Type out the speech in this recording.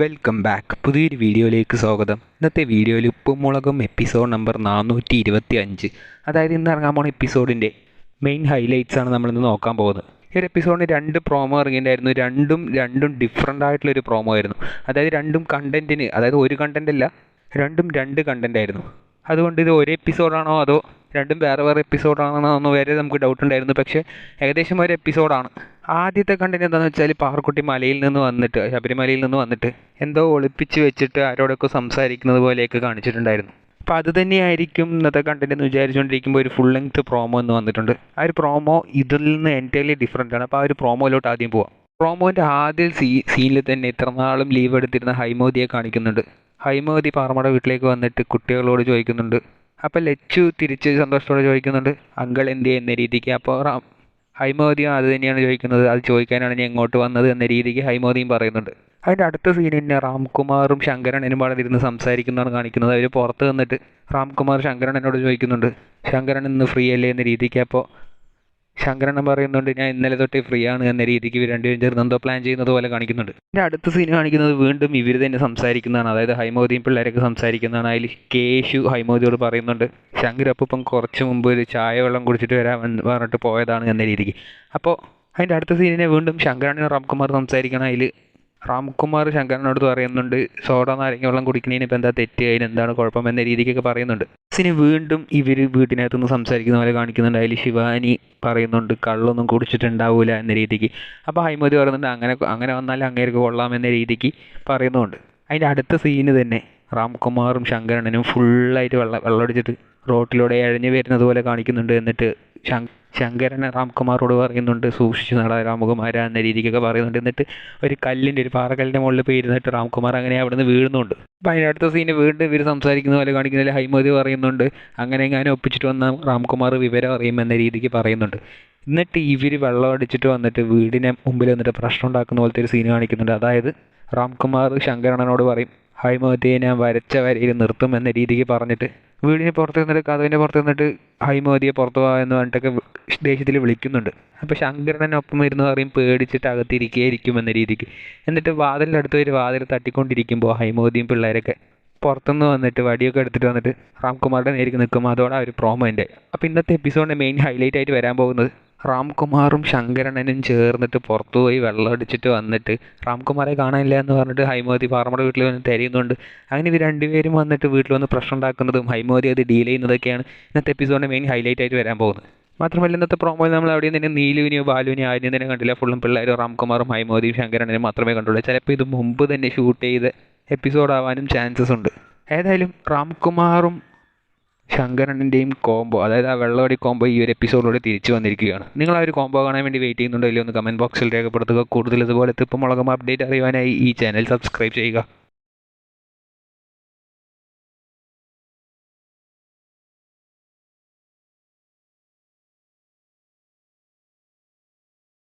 Welcome back. പുതിയൊരു വീഡിയോയിലേക്ക് സ്വാഗതം. ഇന്നത്തെ വീഡിയോയിൽ ഉപ്പും മുളകും എപ്പിസോഡ് നമ്പർ 425, അതായത് ഇന്ന് ഇറങ്ങാൻ പോകുന്ന എപ്പിസോഡിൻ്റെ മെയിൻ ഹൈലൈറ്റ്സ് ആണ് നമ്മളിന്ന് നോക്കാൻ പോകുന്നത്. ഈ ഒരു എപ്പിസോഡിന് 2 പ്രോമോ ഇറങ്ങിയിട്ടുണ്ടായിരുന്നു. രണ്ടും ഡിഫറെൻ്റ് ആയിട്ടുള്ളൊരു പ്രോമോ ആയിരുന്നു. അതായത് രണ്ടും കണ്ടൻറ്റിന്, അതായത് ഒരു കണ്ടൻ്റ് അല്ല, രണ്ടും 2 കണ്ടൻ്റ് ആയിരുന്നു. അതുകൊണ്ട് ഇത് ഒരു എപ്പിസോഡാണോ അതോ രണ്ടും വേറെ വേറെ എപ്പിസോഡാണോ എന്ന് വരെ നമുക്ക് ഡൗട്ട് ഉണ്ടായിരുന്നു. പക്ഷേ ഏകദേശം ഒരു എപ്പിസോഡാണ്. ആദ്യത്തെ കണ്ടന്റ് എന്താണെന്ന് വെച്ചാൽ പാറക്കുട്ടി ശബരിമലയിൽ നിന്ന് വന്നിട്ട് എന്തോ ഒളിപ്പിച്ച് വെച്ചിട്ട് ആരോടൊക്കെ സംസാരിക്കുന്നത് പോലെയൊക്കെ കാണിച്ചിട്ടുണ്ടായിരുന്നു. അപ്പോൾ അത് തന്നെയായിരിക്കും ഇന്നത്തെ കണ്ടന്റ് എന്ന് വിചാരിച്ചുകൊണ്ടിരിക്കുമ്പോൾ ഒരു ഫുൾ ലെങ്ത് പ്രോമോ എന്ന് വന്നിട്ടുണ്ട്. ആ ഒരു പ്രോമോ ഇതിൽ നിന്ന് എൻറ്റയർലി ഡിഫറെൻ്റ് ആണ്. അപ്പോൾ ആ ഒരു പ്രോമോയിലോട്ട് ആദ്യം പോവാം. പ്രോമോൻ്റെ ആദ്യ സീനിൽ തന്നെ ഇത്രനാളും ലീവ് എടുത്തിരുന്ന ഹൈമോദിയെ കാണിക്കുന്നുണ്ട്. ഹൈമോദി പാറമട വീട്ടിലേക്ക് വന്നിട്ട് കുട്ടികളോട് ചോദിക്കുന്നുണ്ട്. അപ്പോൾ ലച്ചു തിരിച്ച് സന്തോഷത്തോടെ ചോദിക്കുന്നുണ്ട്, അങ്കിൾ എന്തിയെ എന്ന രീതിക്ക്. അപ്പോൾ ഹൈമോദിയും അത് തന്നെയാണ് ചോദിക്കുന്നത്. അത് ചോദിക്കാനാണ് ഞാൻ ഇങ്ങോട്ട് വന്നത് എന്ന രീതിക്ക് ഹൈമോദിയും പറയുന്നുണ്ട്. അതിൻ്റെ അടുത്ത സീൻ തന്നെ രാംകുമാറും ശങ്കരനും പാടെ ഇരുന്ന് സംസാരിക്കുന്നതാണ് കാണിക്കുന്നത്. അവർ പുറത്ത് നിന്നിട്ട് രാംകുമാർ ശങ്കരനോട് ചോദിക്കുന്നുണ്ട്, ശങ്കരൻ ഇന്ന് ഫ്രീ അല്ലേ എന്ന രീതിക്ക്. അപ്പോൾ ശങ്കരണ്ണൻ പറയുന്നുണ്ട്, ഞാൻ ഇന്നലെ തൊട്ടേ ഫ്രീ ആണ് എന്ന രീതിക്ക് ഇവർ രണ്ടുപേരും ചേർന്ന് എന്തോ പ്ലാൻ ചെയ്യുന്നത് പോലെ കാണിക്കുന്നുണ്ട്. എൻ്റെ അടുത്ത സീൻ കാണിക്കുന്നത് വീണ്ടും ഇവർ തന്നെ സംസാരിക്കുന്നതാണ്. അതായത് ഹൈമോദിയും പിള്ളേരൊക്കെ സംസാരിക്കുന്നതാണ്. അതിൽ കേശു ഹൈമോദിയോട് പറയുന്നുണ്ട്, ശങ്കർ അപ്പം കുറച്ച് മുമ്പ് ഒരു ചായ വെള്ളം കുടിച്ചിട്ട് വരാൻ പറഞ്ഞിട്ട് പോയതാണ് എന്ന രീതിക്ക്. അപ്പോൾ അതിൻ്റെ അടുത്ത സീനിനെ വീണ്ടും ശങ്കരണ്ണനും രാംകുമാർ സംസാരിക്കണം. അതിൽ രാംകുമാർ ശങ്കരനോട് പറയുന്നുണ്ട്, സോഡ നാരങ്ങ വെള്ളം കുടിക്കുന്നതിന് ഇപ്പം എന്താ തെറ്റ്, അതിനെന്താണ് കുഴപ്പം എന്ന രീതിക്കൊക്കെ പറയുന്നുണ്ട്. ഇതിന് വീണ്ടും ഇവർ വീട്ടിനകത്തുനിന്ന് സംസാരിക്കുന്ന പോലെ കാണിക്കുന്നുണ്ട്. അതിൽ ശിവാനി പറയുന്നുണ്ട്, കള്ളൊന്നും കുടിച്ചിട്ടുണ്ടാവില്ല എന്ന രീതിക്ക്. അപ്പോൾ ഹൈമോദി പറയുന്നുണ്ട്, അങ്ങനെ വന്നാൽ അങ്ങേർക്ക് കൊള്ളാം എന്ന രീതിക്ക് പറയുന്നുണ്ട്. അതിൻ്റെ അടുത്ത സീന് തന്നെ രാംകുമാറും ശങ്കരണ്ണനും ഫുള്ളായിട്ട് വെള്ളമടിച്ചിട്ട് റോട്ടിലൂടെ എഴഞ്ഞു വരുന്നത് പോലെ കാണിക്കുന്നുണ്ട്. എന്നിട്ട് ശങ്കരൻ രാംകുമാറോട് പറയുന്നുണ്ട്, സൂക്ഷിച്ചു നടാ രാമകുമാര എന്ന രീതിക്കൊക്കെ പറയുന്നുണ്ട്. എന്നിട്ട് ഒരു പാറക്കല്ലിൻ്റെ മുകളിൽ പോയി ഇരുന്നിട്ട് രാംകുമാർ അങ്ങനെ അവിടെ നിന്ന് വീഴുന്നുണ്ട്. അപ്പോൾ അതിൻ്റെ അടുത്ത സീന് വീണ്ടും ഇവർ സംസാരിക്കുന്ന പോലെ കാണിക്കുന്നതിൽ ഹൈമോദി പറയുന്നുണ്ട്, അങ്ങനെ എങ്ങാനും ഒപ്പിച്ചിട്ട് വന്നാൽ രാംകുമാർ വിവരം അറിയുമെന്ന രീതിക്ക് പറയുന്നുണ്ട്. എന്നിട്ട് ഇവർ വെള്ളം അടിച്ചിട്ട് വന്നിട്ട് വീടിനെ മുമ്പിൽ വന്നിട്ട് പ്രശ്നം ഉണ്ടാക്കുന്ന പോലത്തെ ഒരു സീന് കാണിക്കുന്നുണ്ട്. അതായത് രാംകുമാർ ശങ്കരണ്ണനോട് പറയും, ഹൈമോദിയെ ഞാൻ വരച്ച വരയിൽ നിർത്തും എന്ന രീതിക്ക് പറഞ്ഞിട്ട് വീടിന് പുറത്ത് നിന്നിട്ട് കഥവിൻ്റെ പുറത്ത് നിന്നിട്ട് ഹൈമോദിയെ പുറത്തു പോകാൻ എന്ന് പറഞ്ഞിട്ടൊക്കെ ദേഷ്യത്തിൽ വിളിക്കുന്നുണ്ട്. അപ്പോൾ ശങ്കരനൊപ്പം ഇരുന്ന് പറയും, പേടിച്ചിട്ട് അകത്തിരിക്കുകയായിരിക്കും എന്ന രീതിക്ക്. എന്നിട്ട് വാതിലിൻ്റെ അടുത്ത് ഒരു വാതിൽ തട്ടിക്കൊണ്ടിരിക്കുമ്പോൾ ഹൈമോദിയും പിള്ളേരൊക്കെ പുറത്തുനിന്ന് വന്നിട്ട് വടിയൊക്കെ എടുത്തിട്ട് വന്നിട്ട് രാംകുമാറിൻ്റെ നേരിക്ക് നിൽക്കും. അതോടെ ആ ഒരു പ്രോമോ ഉണ്ട്. അപ്പോൾ ഇന്നത്തെ എപ്പിസോഡിൻ്റെ മെയിൻ ഹൈലൈറ്റ് ആയിട്ട് വരാൻ പോകുന്നത് രാംകുമാറും ശങ്കരണ്ണനും ചേർന്നിട്ട് പുറത്തുപോയി വെള്ളം അടിച്ചിട്ട് വന്നിട്ട് രാംകുമാറെ കാണാനില്ല എന്ന് പറഞ്ഞിട്ട് ഹൈമോദി പാറമട വീട്ടിൽ വന്ന് തിരയുന്നുണ്ട്. അങ്ങനെ ഇവർ രണ്ടുപേരും വന്നിട്ട് വീട്ടിൽ വന്ന് പ്രശ്നം ഉണ്ടാക്കുന്നതും ഹൈമോദി അത് ഡീൽ ചെയ്യുന്നതൊക്കെയാണ് ഇന്നത്തെ എപ്പിസോഡിൻ്റെ മെയിൻ ഹൈലൈറ്റ് ആയിട്ട് വരാൻ പോകുന്നത്. മാത്രമല്ല ഇന്നത്തെ പ്രോമോയിൽ നമ്മൾ അവിടെയും തന്നെ നീലുവിനെയോ ബാലുവിനെയോ ആരും തന്നെ കണ്ടില്ല. ഫുള്ളും പിള്ളേരും രാംകുമാറും ഹൈമോദിയും ശങ്കരണ്ണനും മാത്രമേ കണ്ടുള്ളൂ. ചിലപ്പോൾ ഇത് മുമ്പ് തന്നെ ഷൂട്ട് ചെയ്ത എപ്പിസോഡ് ആവാനും ചാൻസസ് ഉണ്ട്. ഏതായാലും രാംകുമാറും ശങ്കരണ്ണൻ്റെയും കോംബോ, അതായത് ആ വെള്ളവടി കോംബോ ഈ ഒരു എപ്പിസോഡിലൂടെ തിരിച്ചു വന്നിരിക്കുകയാണ്. നിങ്ങൾ ആ ഒരു കോംബോ കാണാൻ വേണ്ടി വെയിറ്റ് ചെയ്യുന്നുണ്ടോ ഇല്ലയോ ഒന്ന് കമൻറ്റ് ബോക്സിൽ രേഖപ്പെടുത്തുക. കൂടുതൽ ഇതുപോലത്തെ ഇപ്പം മുളകും അപ്ഡേറ്റ് അറിയുവാനായി ഈ ചാനൽ സബ്സ്ക്രൈബ് ചെയ്യുക.